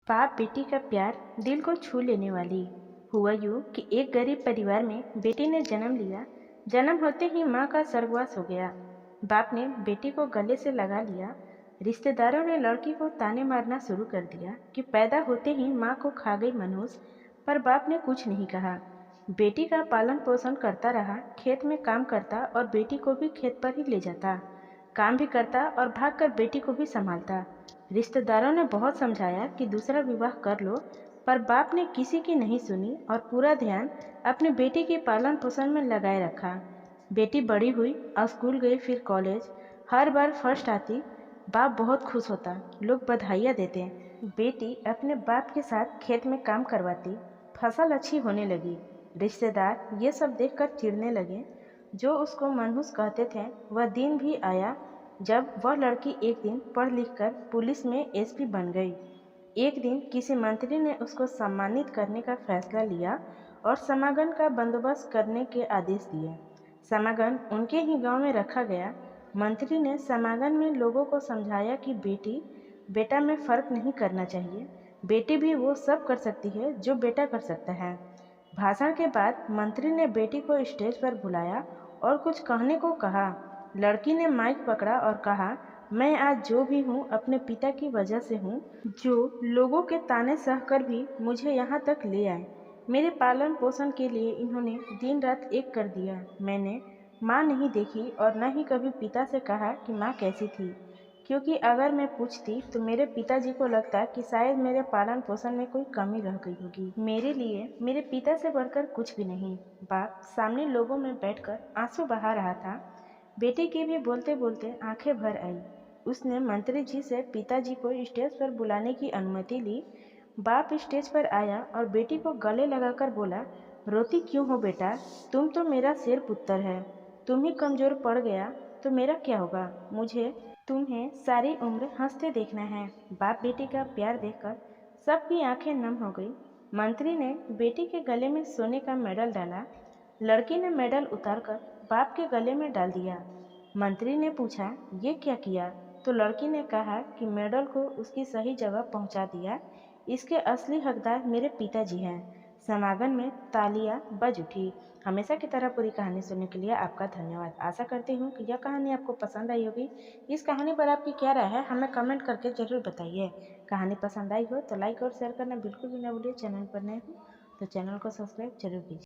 बाप बेटी का प्यार दिल को छू लेने वाली। हुआ यूँ कि एक गरीब परिवार में बेटी ने जन्म लिया। जन्म होते ही माँ का स्वर्गवास हो गया। बाप ने बेटी को गले से लगा लिया। रिश्तेदारों ने लड़की को ताने मारना शुरू कर दिया कि पैदा होते ही माँ को खा गई मनहूस। पर बाप ने कुछ नहीं कहा। बेटी का पालन पोषण करता रहा, खेत में काम करता और बेटी को भी खेत पर ही ले जाता। काम भी करता और भागकर बेटी को भी संभालता। रिश्तेदारों ने बहुत समझाया कि दूसरा विवाह कर लो, पर बाप ने किसी की नहीं सुनी और पूरा ध्यान अपनी बेटी के पालन पोषण में लगाए रखा। बेटी बड़ी हुई और स्कूल गई, फिर कॉलेज। हर बार फर्स्ट आती। बाप बहुत खुश होता, लोग बधाइयाँ देते। बेटी अपने बाप के साथ खेत में काम करवाती, फसल अच्छी होने लगी। रिश्तेदार ये सब देखकर चिढ़ने लगे। जो उसको मनहूस कहते थे, वह दिन भी आया जब वह लड़की एक दिन पढ़ लिख कर पुलिस में एसपी बन गई। एक दिन किसी मंत्री ने उसको सम्मानित करने का फैसला लिया और समागम का बंदोबस्त करने के आदेश दिए। समागम उनके ही गांव में रखा गया। मंत्री ने समागम में लोगों को समझाया कि बेटी बेटा में फ़र्क नहीं करना चाहिए। बेटी भी वो सब कर सकती है जो बेटा कर सकता है। भाषण के बाद मंत्री ने बेटी को स्टेज पर बुलाया और कुछ कहने को कहा। लड़की ने माइक पकड़ा और कहा, मैं आज जो भी हूँ अपने पिता की वजह से हूँ, जो लोगों के ताने सहकर भी मुझे यहाँ तक ले आए। मेरे पालन पोषण के लिए इन्होंने दिन रात एक कर दिया। मैंने माँ नहीं देखी और न ही कभी पिता से कहा कि माँ कैसी थी, क्योंकि अगर मैं पूछती तो मेरे पिताजी को लगता कि शायद मेरे पालन पोषण में कोई कमी रह गई होगी। मेरे लिए मेरे पिता से बढ़कर कुछ भी नहीं। बाप सामने लोगों में बैठकर आंसू बहा रहा था। बेटी की भी बोलते बोलते आंखें भर आई। उसने मंत्री जी से पिताजी को स्टेज पर बुलाने की अनुमति ली। बाप स्टेज पर आया और बेटी को गले लगाकर बोला, रोती क्यों हो बेटा? तुम तो मेरा शेर पुत्र है। तुम ही कमजोर पड़ गया तो मेरा क्या होगा? मुझे तुम्हें सारी उम्र हंसते देखना है। बाप बेटी का प्यार देखकर सबकी आंखें नम हो गई। मंत्री ने बेटी के गले में सोने का मेडल डाला। लड़की ने मेडल उतारकर बाप के गले में डाल दिया। मंत्री ने पूछा, ये क्या किया? तो लड़की ने कहा कि मेडल को उसकी सही जगह पहुंचा दिया। इसके असली हकदार मेरे पिताजी हैं। समागम में तालियां बज उठी। हमेशा की तरह पूरी कहानी सुनने के लिए आपका धन्यवाद। आशा करती हूँ कि यह कहानी आपको पसंद आई होगी। इस कहानी पर आपकी क्या राय है, हमें कमेंट करके ज़रूर बताइए। कहानी पसंद आई हो तो लाइक और शेयर करना बिल्कुल भी ना भूलिए। चैनल पर नए हो तो चैनल को सब्सक्राइब जरूर कीजिए।